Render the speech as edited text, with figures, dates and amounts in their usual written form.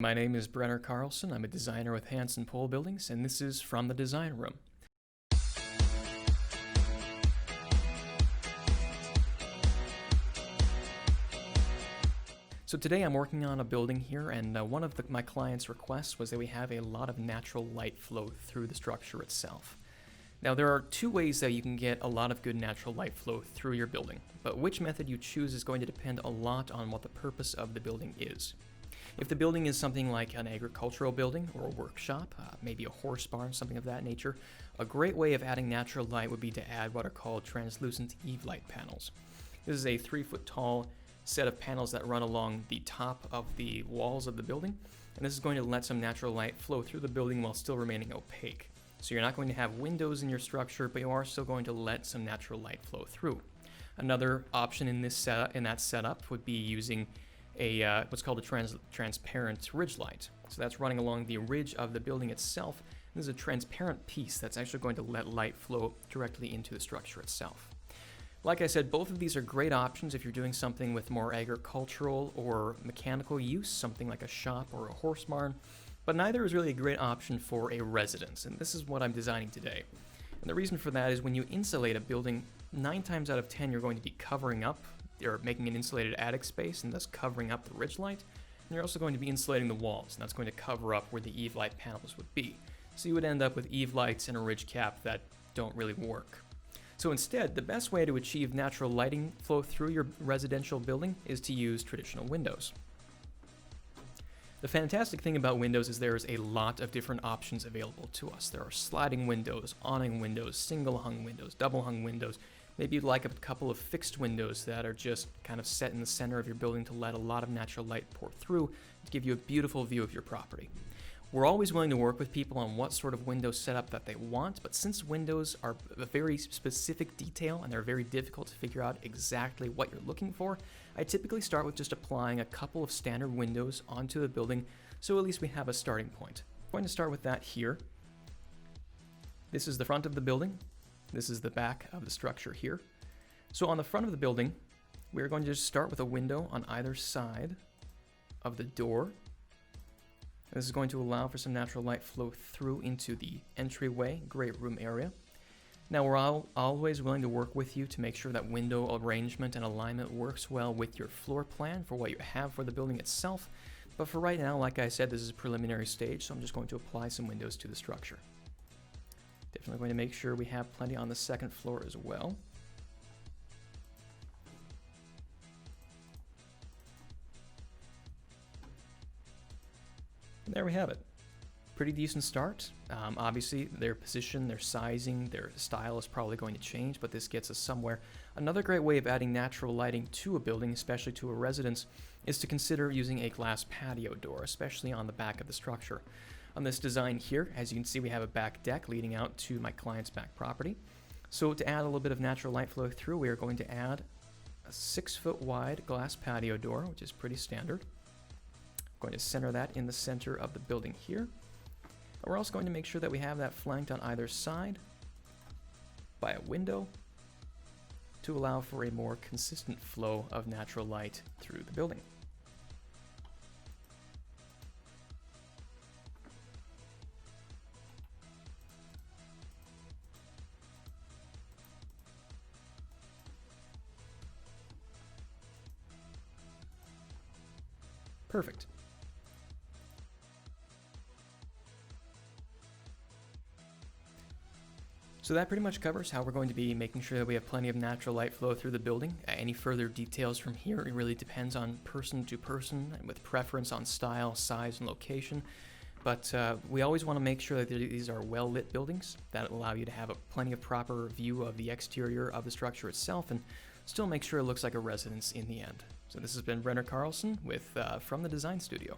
My name is Brenner. I'm a designer with Hanson Pole Buildings, and this is From the Design Room. So today I'm working on a building here, and one of my clients' requests was that we have a lot of natural light flow through the structure itself. Now there are two ways that you can get a lot of good natural light flow through your building, but which method you choose is going to depend a lot on what the purpose of the building is. If the building is something like an agricultural building or a workshop, maybe a horse barn, something of that nature, a great way of adding natural light would be to add what are called translucent eave light panels. This is a 3-foot tall set of panels that run along the top of the walls of the building, and this is going to let some natural light flow through the building while still remaining opaque. So you're not going to have windows in your structure, but you are still going to let some natural light flow through. Another option in that setup would be using what's called a transparent ridge light. So that's running along the ridge of the building itself. This is a transparent piece that's actually going to let light flow directly into the structure itself. Like I said, both of these are great options if you're doing something with more agricultural or mechanical use, something like a shop or a horse barn, but neither is really a great option for a residence, and this is what I'm designing today. And the reason for that is when you insulate a building, 9 times out of 10 you're going to be covering up or making an insulated attic space and thus covering up the ridge light, and you're also going to be insulating the walls, and that's going to cover up where the eave light panels would be. So you would end up with eave lights and a ridge cap that don't really work. So instead, the best way to achieve natural lighting flow through your residential building is to use traditional windows. The fantastic thing about windows is there is a lot of different options available to us. There are sliding windows, awning windows, single hung windows, double hung windows. Maybe you'd like a couple of fixed windows that are just kind of set in the center of your building to let a lot of natural light pour through to give you a beautiful view of your property. We're always willing to work with people on what sort of window setup that they want, but since windows are a very specific detail and they're very difficult to figure out exactly what you're looking for, I typically start with just applying a couple of standard windows onto the building so at least we have a starting point. I'm going to start with that here. This is the front of the building. This is the back of the structure here. So on the front of the building, we're going to just start with a window on either side of the door. This is going to allow for some natural light flow through into the entryway, great room area. Now we're always willing to work with you to make sure that window arrangement and alignment works well with your floor plan for what you have for the building itself. But for right now, like I said, this is a preliminary stage, so I'm just going to apply some windows to the structure. Definitely going to make sure we have plenty on the second floor as well. And there we have it. Pretty decent start. Obviously, their position, their sizing, their style is probably going to change, but this gets us somewhere. Another great way of adding natural lighting to a building, especially to a residence, is to consider using a glass patio door, especially on the back of the structure. On this design here, as you can see, we have a back deck leading out to my client's back property. So to add a little bit of natural light flow through, we are going to add a 6-foot wide glass patio door, which is pretty standard. I'm going to center that in the center of the building here. And we're also going to make sure that we have that flanked on either side by a window to allow for a more consistent flow of natural light through the building. Perfect. So that pretty much covers how we're going to be making sure that we have plenty of natural light flow through the building. Any further details from here, it really depends on person to person and with preference on style, size, and location. But we always want to make sure that these are well-lit buildings that allow you to have plenty of proper view of the exterior of the structure itself and still make sure it looks like a residence in the end. So this has been Brenner with From the Design Studio.